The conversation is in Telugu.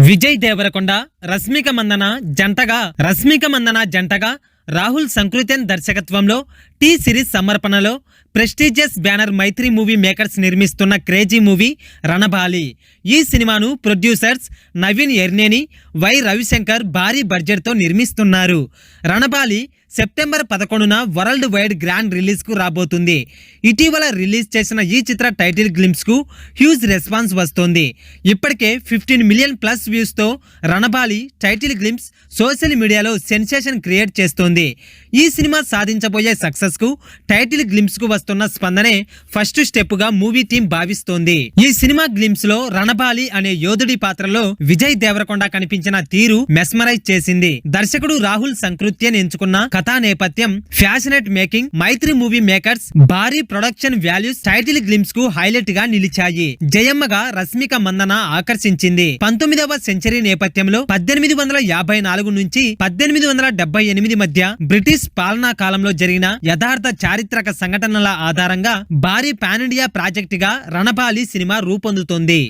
విజయ్ దేవరకొండ రష్మిక మందన జంటగా రాహుల్ సంకృతన్ దర్శకత్వంలో టీ సిరీస్ సమర్పణలో prestigious banner Mythri movie makers నిర్మిస్తున్న క్రేజీ మూవీ రణబాలి. ఈ సినిమాను ప్రొడ్యూసర్స్ నవీన్ ఎర్నేని, వై రవిశంకర్ భారీ బడ్జెట్తో నిర్మిస్తున్నారు. రణబాలి సెప్టెంబర్ 11న వరల్డ్ వైడ్ గ్రాండ్ రిలీజ్ కు రాబోతుంది. ఇటీవల రిలీజ్ చేసిన ఈ చిత్ర టైటిల్ గ్లింప్స్ కు హ్యూజ్ రెస్పాన్స్ వస్తోంది. ఇప్పటికే 15 మిలియన్ ప్లస్ వ్యూస్ తో రణబాలి టైటిల్ గ్లింప్స్ సోషల్ మీడియాలో సెన్సేషన్ క్రియేట్ చేస్తోంది. ఈ సినిమా సాధించబోయే సక్సెస్ కు టైటిల్ గ్లింప్స్ కు వస్తున్న స్పందనే ఫస్ట్ స్టెప్ గా మూవీ టీం భావిస్తోంది. ఈ సినిమా గ్లింప్స్ లో రణబాలి అనే యోధుడి పాత్రలో విజయ్ దేవరకొండ కనిపించిన తీరు మెస్మరైజ్ చేసింది. దర్శకుడు రాహుల్ సంకృత్యన్ ఎంచుకున్న కథా నేపథ్యం, ఫ్యాషనేట్ మేకింగ్, మైత్రి మూవీ మేకర్స్ భారీ ప్రొడక్షన్ వాల్యూస్ టైటిల్ గ్లింప్స్ కు హైలైట్ గా నిలిచాయి. జయమ్మగా రష్మిక మందన ఆకర్షించింది. 19వ సెంచరీ నేపథ్యంలో 1854 నుంచి 1878 మధ్య బ్రిటిష్ పాలనా కాలంలో జరిగిన యథార్థ చారిత్రక సంఘటనల ఆధారంగా భారీ పాన్ ఇండియా ప్రాజెక్ట్ గా రణబాలి సినిమా రూపొందుతోంది.